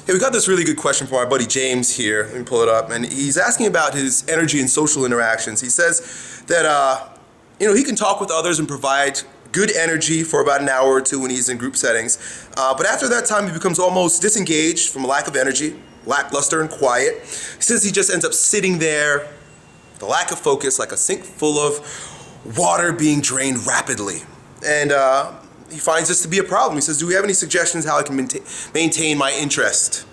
Hey, we got this really good question from our buddy James here. Let me pull it up. And he's asking about his energy and social interactions. He says that, he can talk with others and provide good energy for about an hour or two when he's in group settings. But after that time, he becomes almost disengaged from a lack of energy, lackluster and quiet. He says he just ends up sitting there, the lack of focus, like a sink full of water being drained rapidly. And he finds this to be a problem. He says, do we have any suggestions how I can maintain my interest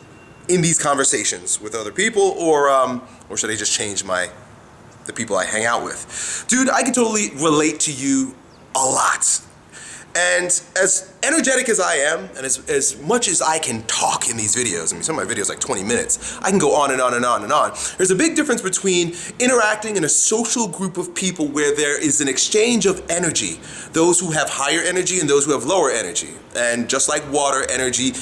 in these conversations with other people, or should I just change the people I hang out with? Dude, I can totally relate to you a lot. And as energetic as I am, and as much as I can talk in these videos, I mean, some of my videos are like 20 minutes, I can go on and on and on and on. There's a big difference between interacting in a social group of people where there is an exchange of energy, those who have higher energy and those who have lower energy. And just like water, energy,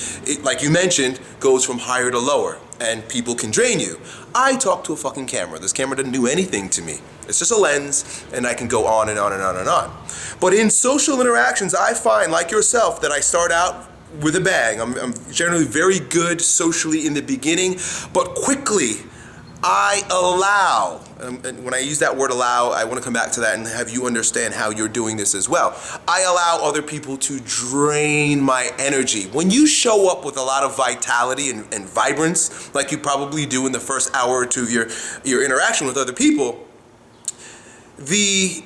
like you mentioned, goes from higher to lower, and people can drain you. I talk to a fucking camera. This camera doesn't do anything to me. It's just a lens, and I can go on and on and on and on. But in social interactions, I find, like yourself, that I start out with a bang. I'm generally very good socially in the beginning, but quickly I allow, and when I use that word allow, I want to come back to that and have you understand how you're doing this as well. I allow other people to drain my energy. When you show up with a lot of vitality and vibrance, like you probably do in the first hour or two of your interaction with other people, the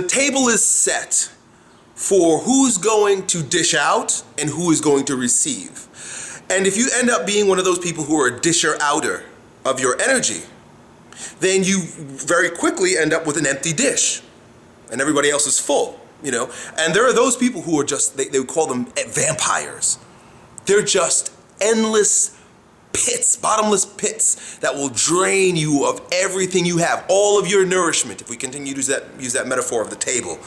table is set for who's going to dish out and who is going to receive. And if you end up being one of those people who are a disher-outer of your energy, then you very quickly end up with an empty dish and everybody else is full, And there are those people who are just, they would call them vampires. They're just endless pits, bottomless pits that will drain you of everything you have, all of your nourishment. If we continue to use that metaphor of the table,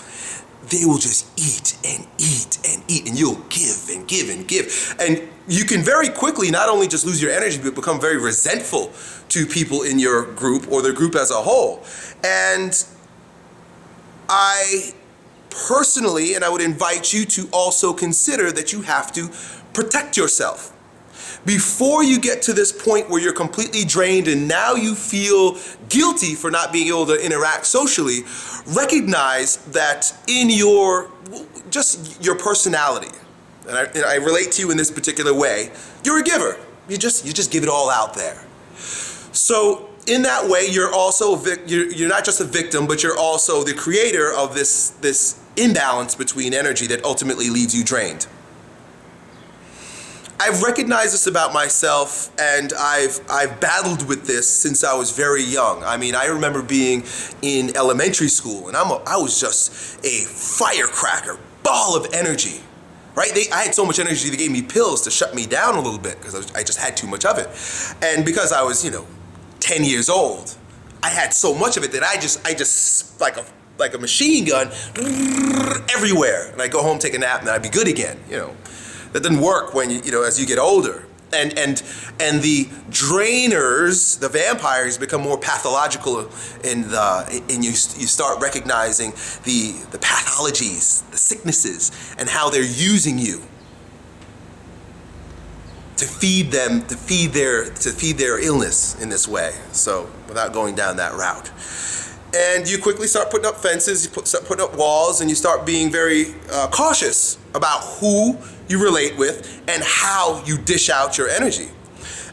they will just eat and eat and eat, and you'll give and give and give. And you can very quickly not only just lose your energy, but become very resentful to people in your group or the group as a whole. And I personally, and I would invite you to also consider that you have to protect yourself. Before you get to this point where you're completely drained and now you feel guilty for not being able to interact socially, recognize that in your personality, and I relate to you in this particular way, you're a giver. You just give it all out there. So in that way, you're also you're not just a victim, but you're also the creator of this imbalance between energy that ultimately leaves you drained. I've recognized this about myself, and I've battled with this since I was very young. I mean, I remember being in elementary school, and I was just a firecracker, ball of energy, right? I had so much energy they gave me pills to shut me down a little bit because I just had too much of it. And because I was, 10 years old, I had so much of it that I just like a machine gun everywhere. And I'd go home, take a nap, and then I'd be good again, That doesn't work when as you get older, and the drainers, the vampires, become more pathological, and you start recognizing the pathologies, the sicknesses, and how they're using you to feed their illness in this way. So without going down that route. And you quickly start putting up fences, start putting up walls, and you start being very cautious about who you relate with and how you dish out your energy.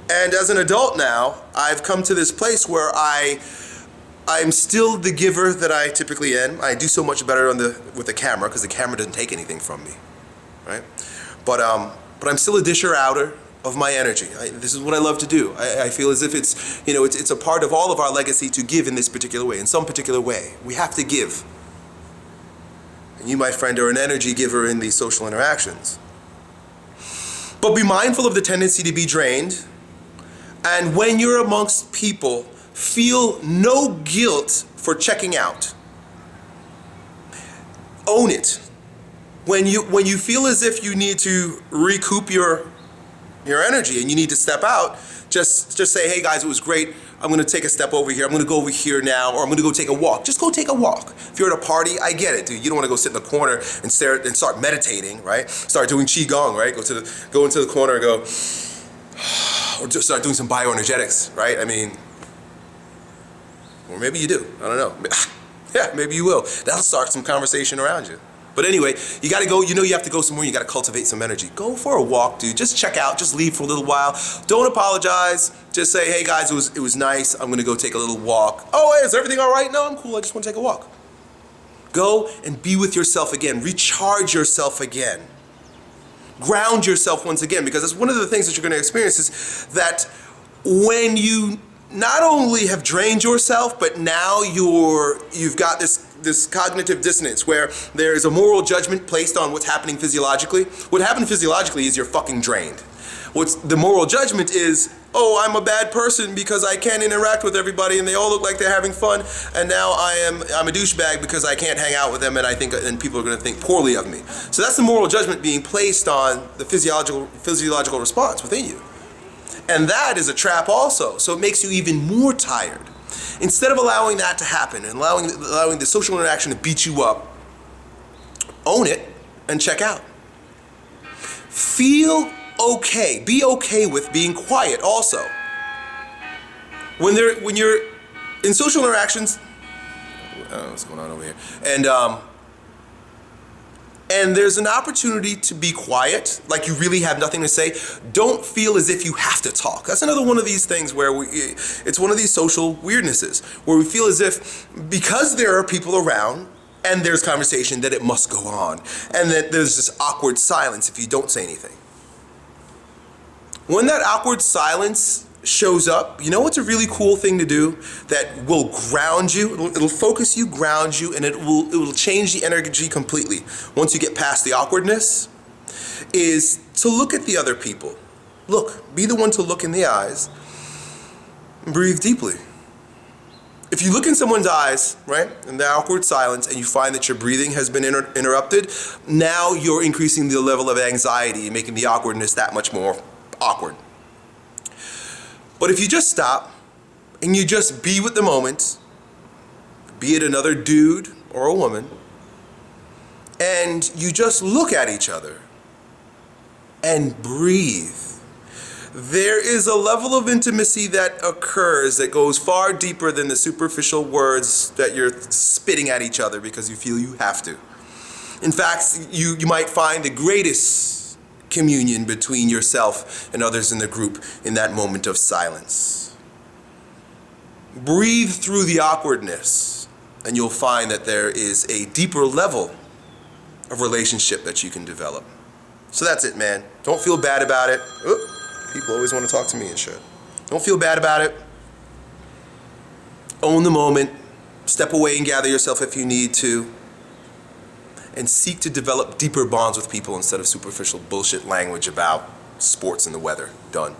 And as an adult now, I've come to this place where I'm still the giver that I typically am. I do so much better with the camera because the camera doesn't take anything from me, right? But I'm still a disher-outer of my energy. This is what I love to do. I feel as if it's a part of all of our legacy to give in this particular way, in some particular way. We have to give. And you, my friend, are an energy giver in these social interactions. But be mindful of the tendency to be drained. And when you're amongst people, feel no guilt for checking out. Own it. When you feel as if you need to recoup your energy and you need to step out, Just say, hey guys, it was great. I'm gonna take a step over here. I'm gonna go over here now, or I'm gonna go take a walk. Just go take a walk. If you're at a party, I get it, dude. You don't wanna go sit in the corner and stare and start meditating, right? Start doing Qigong, right? Go into the corner and go, or just start doing some bioenergetics, right? I mean, or maybe you do, I don't know. Yeah, maybe you will. That'll start some conversation around you. But anyway, you gotta go, you know you have to go somewhere, you gotta cultivate some energy. Go for a walk, dude. Just check out, just leave for a little while. Don't apologize. Just say, hey guys, it was nice. I'm gonna go take a little walk. Oh, hey, is everything all right? No, I'm cool, I just wanna take a walk. Go and be with yourself again. Recharge yourself again. Ground yourself once again, because that's one of the things that you're gonna experience is that when you not only have drained yourself, but now you've got this cognitive dissonance where there is a moral judgment placed on what's happening physiologically. What happened physiologically is you're fucking drained. What's the moral judgment is, oh, I'm a bad person because I can't interact with everybody and they all look like they're having fun, and now I'm a douchebag because I can't hang out with them, and people are going to think poorly of me. So that's the moral judgment being placed on the physiological response within you. And that is a trap also, so it makes you even more tired. Instead of allowing that to happen and allowing the social interaction to beat you up, own it and check out. Feel okay. Be okay with being quiet also. When you're in social interactions, I don't know what's going on over here, and there's an opportunity to be quiet, like you really have nothing to say, don't feel as if you have to talk. That's another one of these things where it's one of these social weirdnesses, where we feel as if because there are people around and there's conversation that it must go on, and that there's this awkward silence if you don't say anything. When that awkward silence shows up, you know what's a really cool thing to do that will ground you? It'll focus you, ground you, and it will change the energy completely. Once you get past the awkwardness, is to look at the other people. Look, be the one to look in the eyes and breathe deeply. If you look in someone's eyes, right, in the awkward silence, and you find that your breathing has been interrupted, now you're increasing the level of anxiety and making the awkwardness that much more awkward. But if you just stop and you just be with the moment, be it another dude or a woman, and you just look at each other and breathe, there is a level of intimacy that occurs that goes far deeper than the superficial words that you're spitting at each other because you feel you have to. In fact, you might find the greatest communion between yourself and others in the group in that moment of silence. Breathe through the awkwardness, and you'll find that there is a deeper level of relationship that you can develop. So that's it, man. Don't feel bad about it. People always want to talk to me and shit. Don't feel bad about it. Own the moment. Step away and gather yourself if you need to. And seek to develop deeper bonds with people instead of superficial bullshit language about sports and the weather. Done.